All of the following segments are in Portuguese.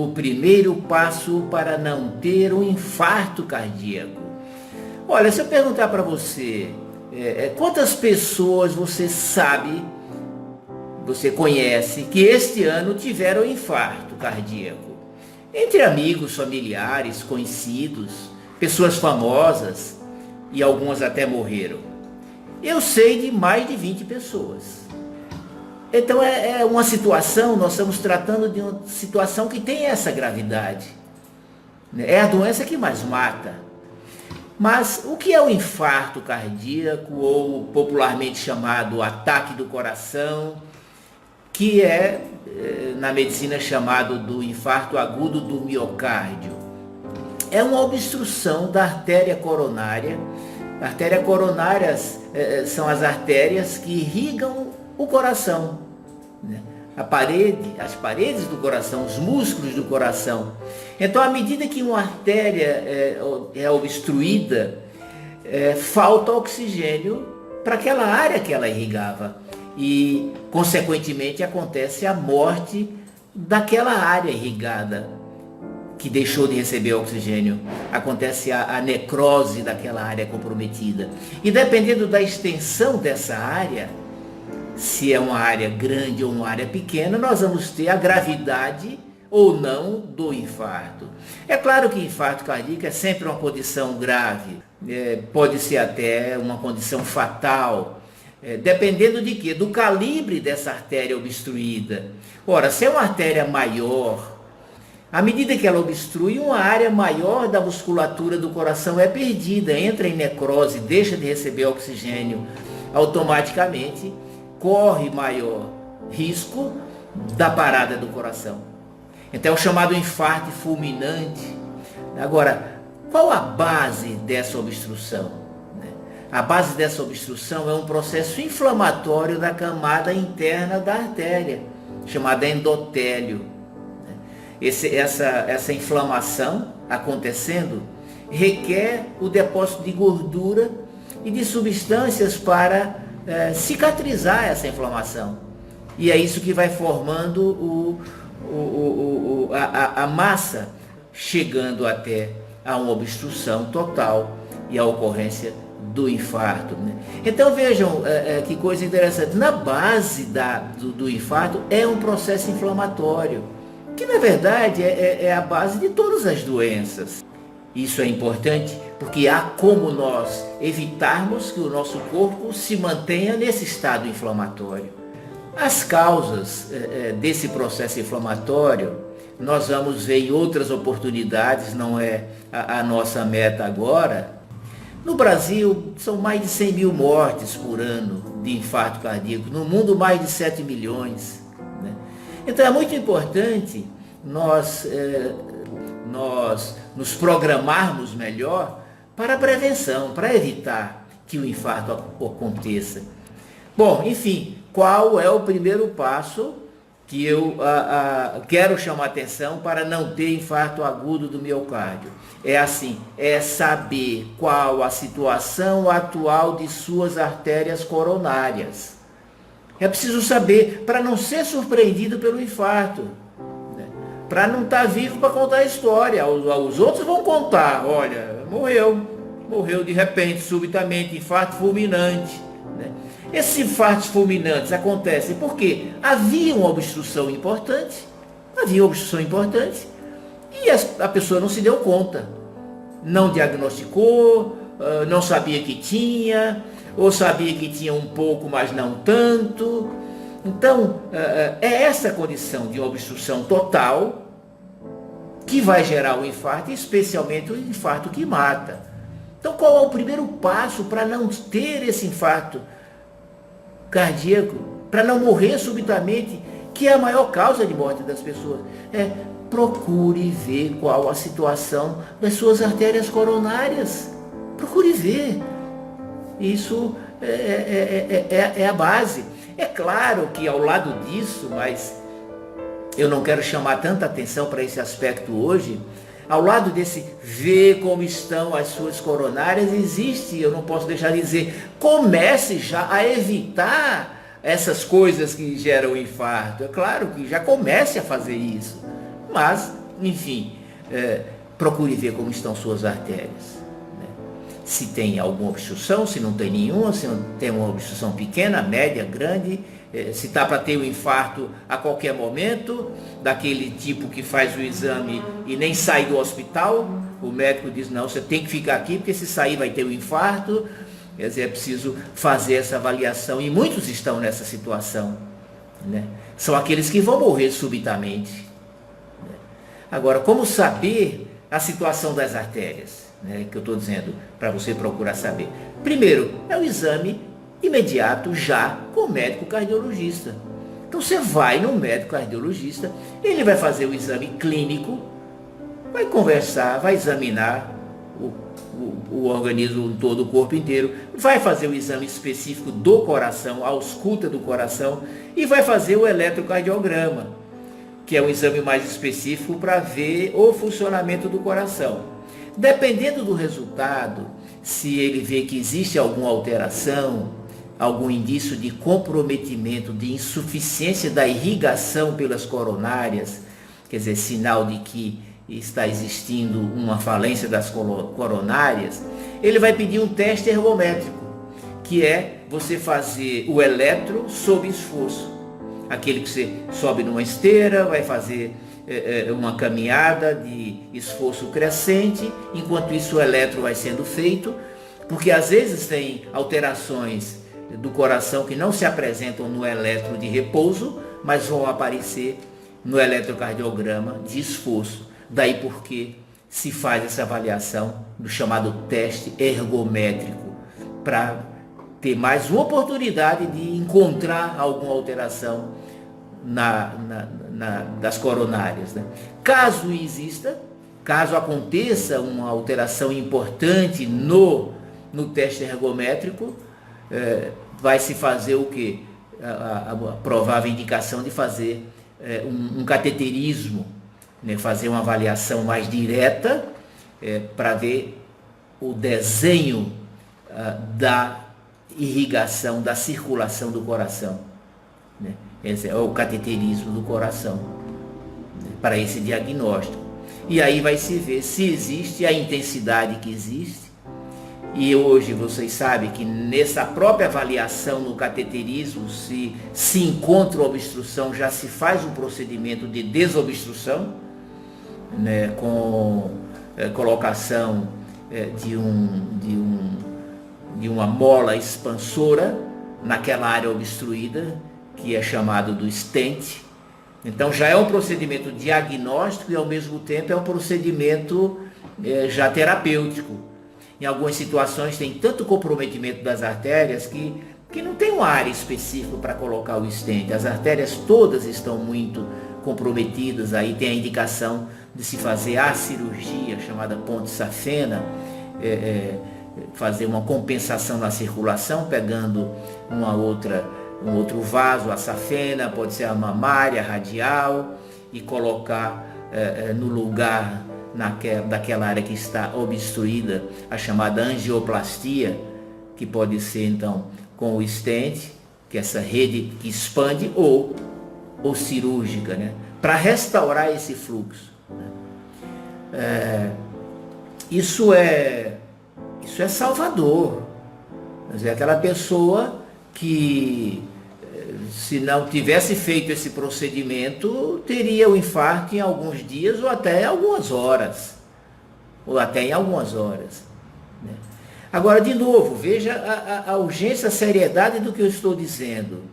o primeiro passo para não ter um infarto cardíaco? Olha, se eu perguntar para você, quantas pessoas você sabe, você conhece, que este ano tiveram infarto cardíaco? Entre amigos, familiares, conhecidos, pessoas famosas, e algumas até morreram. Eu sei de mais de 20 pessoas. Então é uma situação, nós estamos tratando de uma situação que tem essa gravidade. É a doença que mais mata. Mas o que é o infarto cardíaco, ou popularmente chamado ataque do coração, que é na medicina chamado do infarto agudo do miocárdio? É uma obstrução da artéria coronária. Artérias coronárias são as artérias que irrigam o coração, né? As paredes do coração, os músculos do coração. Então, à medida que uma artéria é obstruída, falta oxigênio para aquela área que ela irrigava. E, consequentemente, acontece a morte daquela área irrigada, que deixou de receber oxigênio. Acontece a necrose daquela área comprometida. E dependendo da extensão dessa área, se é uma área grande ou uma área pequena, nós vamos ter a gravidade ou não do infarto. É claro que infarto cardíaco é sempre uma condição grave, pode ser até uma condição fatal, dependendo de quê? Do calibre dessa artéria obstruída. Ora, se é uma artéria maior, à medida que ela obstrui, uma área maior da musculatura do coração é perdida, entra em necrose, deixa de receber oxigênio, automaticamente corre maior risco da parada do coração. Então é o chamado infarto fulminante. Agora, qual a base dessa obstrução? A base dessa obstrução é um processo inflamatório da camada interna da artéria, chamada endotélio. Essa inflamação acontecendo requer o depósito de gordura e de substâncias para cicatrizar essa inflamação. E é isso que vai formando a massa, chegando até a uma obstrução total e a ocorrência do infarto, né? Então vejam que coisa interessante. Na base do infarto é um processo inflamatório, que na verdade é a base de todas as doenças. Isso é importante porque há como nós evitarmos que o nosso corpo se mantenha nesse estado inflamatório. As causas desse processo inflamatório nós vamos ver em outras oportunidades, não é a nossa meta agora. No Brasil, são mais de 100 mil mortes por ano de infarto cardíaco. No mundo, mais de 7 milhões. Né? Então, é muito importante nós nos programarmos melhor para a prevenção, para evitar que o infarto aconteça. Bom, enfim, qual é o primeiro passo que eu quero chamar a atenção para não ter infarto agudo do miocárdio? É saber qual a situação atual de suas artérias coronárias. É preciso saber para não ser surpreendido pelo infarto, né? Para não estar vivo para contar a história. Os outros vão contar, olha, morreu de repente, subitamente, infarto fulminante, né? Esses infartos fulminantes acontecem porque havia uma obstrução importante, e a pessoa não se deu conta, não diagnosticou, não sabia que tinha, ou sabia que tinha um pouco, mas não tanto. Então, é essa condição de obstrução total que vai gerar o infarto, especialmente o infarto que mata. Então, qual é o primeiro passo para não ter esse infarto cardíaco, para não morrer subitamente, que é a maior causa de morte das pessoas? Procure ver qual a situação das suas artérias coronárias. Procure ver. Isso é a base. É claro que ao lado disso, mas eu não quero chamar tanta atenção para esse aspecto hoje, ao lado desse ver como estão as suas coronárias, existe, eu não posso deixar de dizer, comece já a evitar essas coisas que geram infarto. É claro que já comece a fazer isso, mas enfim, procure ver como estão suas artérias. Se tem alguma obstrução, se não tem nenhuma, se não tem uma obstrução pequena, média, grande, se está para ter um infarto a qualquer momento, daquele tipo que faz o exame e nem sai do hospital, o médico diz, não, você tem que ficar aqui, porque se sair vai ter um infarto. Quer dizer, é preciso fazer essa avaliação, e muitos estão nessa situação, né? São aqueles que vão morrer subitamente, né? Agora, como saber a situação das artérias, né, que eu estou dizendo para você procurar saber? Primeiro, é o exame imediato já com o médico cardiologista. Então você vai no médico cardiologista, ele vai fazer o exame clínico, vai conversar, vai examinar o organismo todo, o corpo inteiro, vai fazer o exame específico do coração, a ausculta do coração, e vai fazer o eletrocardiograma, que é um exame mais específico para ver o funcionamento do coração. Dependendo do resultado, se ele vê que existe alguma alteração, algum indício de comprometimento, de insuficiência da irrigação pelas coronárias, quer dizer, sinal de que está existindo uma falência das coronárias, ele vai pedir um teste ergométrico, que é você fazer o eletro sob esforço. Aquele que você sobe numa esteira, vai fazer uma caminhada de esforço crescente, enquanto isso o eletro vai sendo feito, porque às vezes tem alterações do coração que não se apresentam no eletro de repouso, mas vão aparecer no eletrocardiograma de esforço. Daí porque se faz essa avaliação do chamado teste ergométrico, para ter mais uma oportunidade de encontrar alguma alteração das coronárias, né? Caso exista, caso aconteça uma alteração importante no teste ergométrico, vai se fazer o quê? A provável indicação de fazer um cateterismo, né? Fazer uma avaliação mais direta para ver o desenho da irrigação, da circulação do coração, né? Esse é o cateterismo do coração, né? Para esse diagnóstico. E aí vai se ver se existe a intensidade que existe. E hoje vocês sabem que nessa própria avaliação no cateterismo, se encontra obstrução, já se faz um procedimento de desobstrução, né? Com colocação de uma mola expansora naquela área obstruída, que é chamado do stent. Então já é um procedimento diagnóstico e ao mesmo tempo é um procedimento já terapêutico. Em algumas situações tem tanto comprometimento das artérias que não tem uma área específica para colocar o stent. As artérias todas estão muito comprometidas, aí tem a indicação de se fazer a cirurgia chamada ponte safena, fazer uma compensação na circulação, pegando um outro vaso, a safena, pode ser a mamária, a radial, e colocar no lugar daquela área que está obstruída, a chamada angioplastia, que pode ser então com o stent, que é essa rede que expande, ou cirúrgica, né? Para restaurar esse fluxo, né? Isso é salvador. Quer dizer, aquela pessoa que, se não tivesse feito esse procedimento, teria o infarto em alguns dias ou até em algumas horas. Né? Agora, de novo, veja a urgência, a seriedade do que eu estou dizendo.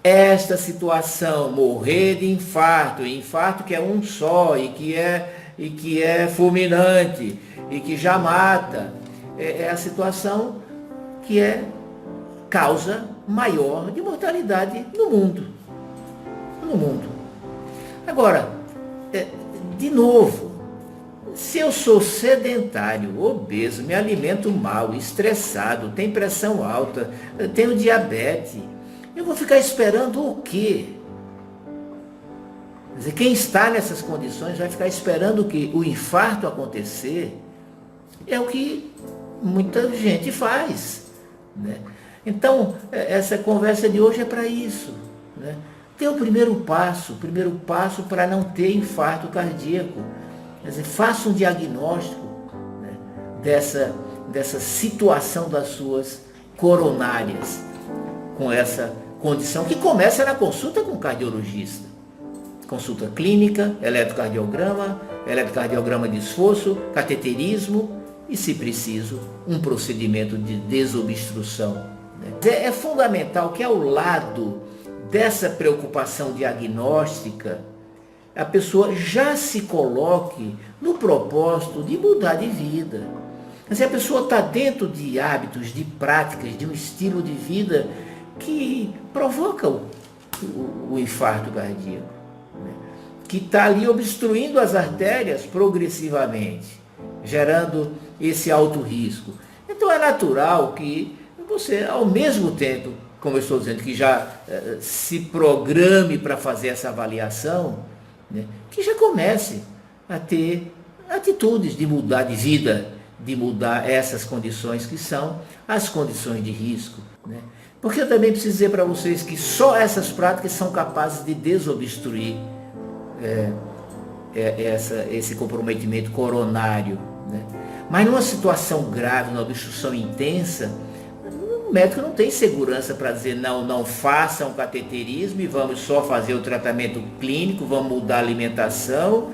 Esta situação, morrer de infarto que é um só e que é fulminante e que já mata, é a situação que é causa maior de mortalidade no mundo. Agora, de novo, se eu sou sedentário, obeso, me alimento mal, estressado, tenho pressão alta, tenho diabetes, eu vou ficar esperando o quê? Quer dizer, quem está nessas condições vai ficar esperando o quê? O infarto acontecer. É o que muita gente faz, né? Então, essa conversa de hoje é para isso, né? Ter o primeiro passo para não ter infarto cardíaco. Quer dizer, faça um diagnóstico, né, dessa situação das suas coronárias, com essa condição que começa na consulta com o cardiologista. Consulta clínica, eletrocardiograma de esforço, cateterismo e, se preciso, um procedimento de desobstrução, né? É fundamental que, ao lado dessa preocupação diagnóstica, a pessoa já se coloque no propósito de mudar de vida. Mas a pessoa está dentro de hábitos, de práticas, de um estilo de vida que provoca o infarto cardíaco, né? Que está ali obstruindo as artérias progressivamente, gerando esse alto risco. Então é natural que você, ao mesmo tempo, como eu estou dizendo, que já se programe para fazer essa avaliação, né, que já comece a ter atitudes de mudar de vida, de mudar essas condições que são as condições de risco, né? Porque eu também preciso dizer para vocês que só essas práticas são capazes de desobstruir esse comprometimento coronário, né? Mas numa situação grave, numa obstrução intensa, o médico não tem segurança para dizer não façam cateterismo e vamos só fazer o tratamento clínico, vamos mudar a alimentação,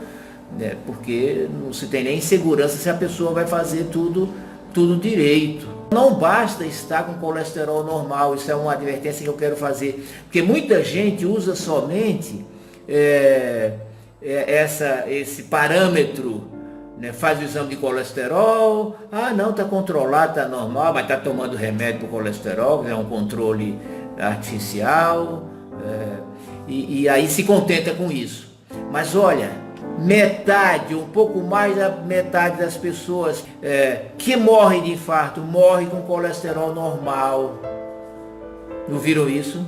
né? Porque não se tem nem segurança se a pessoa vai fazer tudo direito. Não basta estar com colesterol normal, isso é uma advertência que eu quero fazer, porque muita gente usa somente esse parâmetro, né? Faz o exame de colesterol, não, está controlado, está normal, mas está tomando remédio para o colesterol, que é um controle artificial, e aí se contenta com isso. Mas olha, um pouco mais da metade das pessoas que morrem de infarto, morrem com colesterol normal. Não viram isso?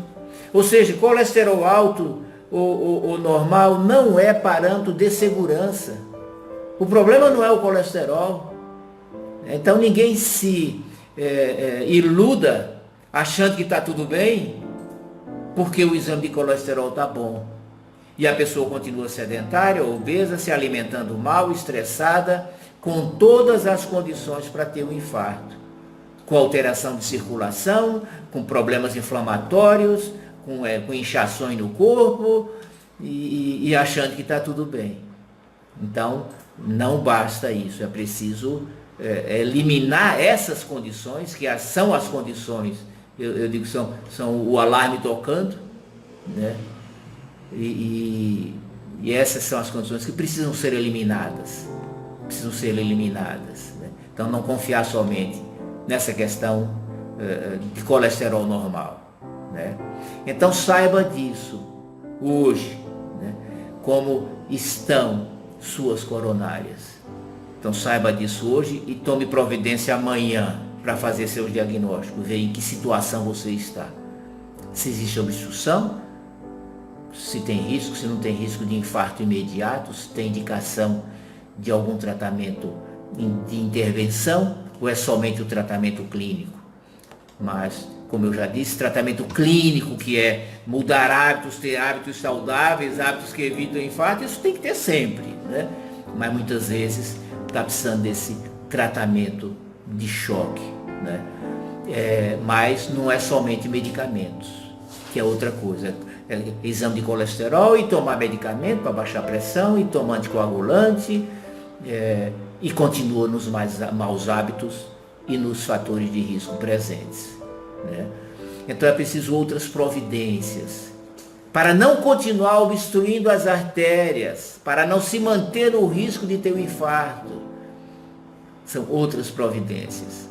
Ou seja, colesterol alto ou normal não é parâmetro de segurança. O problema não é o colesterol. Então ninguém se iluda achando que está tudo bem, porque o exame de colesterol está bom. E a pessoa continua sedentária, obesa, se alimentando mal, estressada, com todas as condições para ter um infarto. Com alteração de circulação, com problemas inflamatórios, com inchações no corpo e achando que está tudo bem. Então, não basta isso, é preciso eliminar essas condições, que são as condições, eu digo que são o alarme tocando, né? E essas são as condições que precisam ser eliminadas. Né? Então não confiar somente nessa questão de colesterol normal, né? Então saiba disso hoje, né? Como estão suas coronárias. Então saiba disso hoje e tome providência amanhã para fazer seus diagnósticos, ver em que situação você está. Se existe obstrução, se tem risco, se não tem risco de infarto imediato, se tem indicação de algum tratamento de intervenção ou é somente o tratamento clínico. Mas, como eu já disse, tratamento clínico, que é mudar hábitos, ter hábitos saudáveis, hábitos que evitam infarto, isso tem que ter sempre, né? Mas muitas vezes está precisando desse tratamento de choque, né? Mas não é somente medicamentos, que é outra coisa. Exame de colesterol e tomar medicamento para baixar a pressão e tomar anticoagulante e continua nos maus hábitos e nos fatores de risco presentes, né? Então é preciso outras providências para não continuar obstruindo as artérias, para não se manter no risco de ter um infarto. São outras providências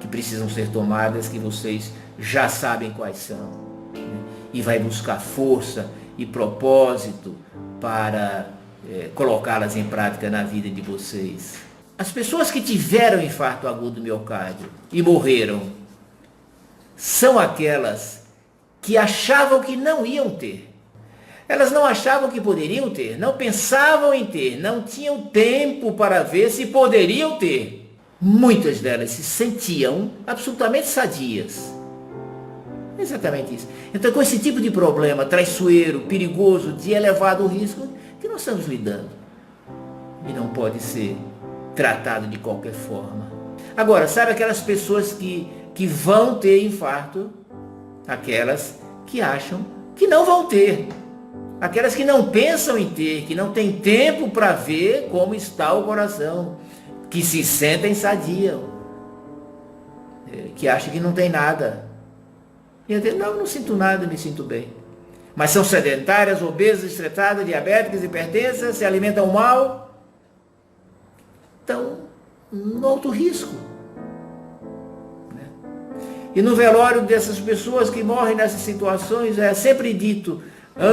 que precisam ser tomadas, que vocês já sabem quais são, né? E vai buscar força e propósito para colocá-las em prática na vida de vocês. As pessoas que tiveram infarto agudo do miocárdio e morreram são aquelas que achavam que não iam ter. Elas não achavam que poderiam ter, não pensavam em ter, não tinham tempo para ver se poderiam ter. Muitas delas se sentiam absolutamente sadias. Exatamente isso. Então, com esse tipo de problema traiçoeiro, perigoso, de elevado risco, que nós estamos lidando. e não pode ser tratado de qualquer forma. Agora, sabe aquelas pessoas que vão ter infarto? Aquelas que acham que não vão ter. Aquelas que não pensam em ter, que não têm tempo para ver como está o coração, que se sentem sadias, que acham que não tem nada. E eu digo, não sinto nada, me sinto bem. Mas são sedentárias, obesas, estressadas, diabéticas, hipertensas, se alimentam mal. Estão no alto risco. E no velório dessas pessoas que morrem nessas situações, é sempre dito,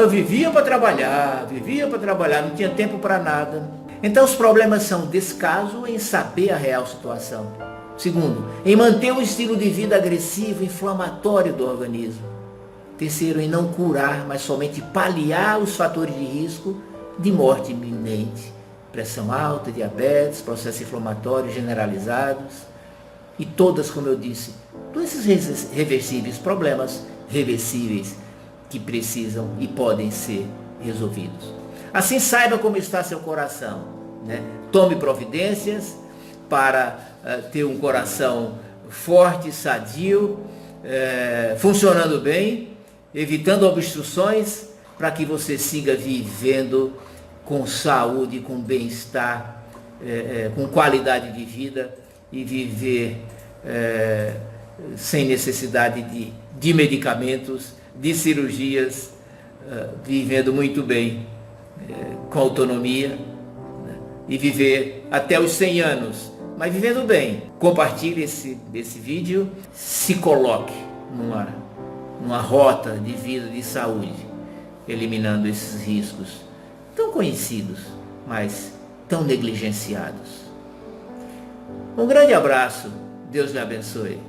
viviam para trabalhar, não tinha tempo para nada. Então os problemas são descaso em saber a real situação. Segundo, em manter um estilo de vida agressivo, inflamatório do organismo. Terceiro, em não curar, mas somente paliar os fatores de risco de morte iminente. Pressão alta, diabetes, processos inflamatórios generalizados. E todas, como eu disse, doenças reversíveis, problemas reversíveis que precisam e podem ser resolvidos. Assim, saiba como está seu coração, né? Tome providências para ter um coração forte, sadio, funcionando bem, evitando obstruções, para que você siga vivendo com saúde, com bem-estar, com qualidade de vida e viver sem necessidade de medicamentos, de cirurgias, vivendo muito bem, com autonomia, né? E viver até os 100 anos, mas vivendo bem. Compartilhe esse vídeo, se coloque numa rota de vida de saúde, eliminando esses riscos tão conhecidos, mas tão negligenciados. Um grande abraço, Deus lhe abençoe.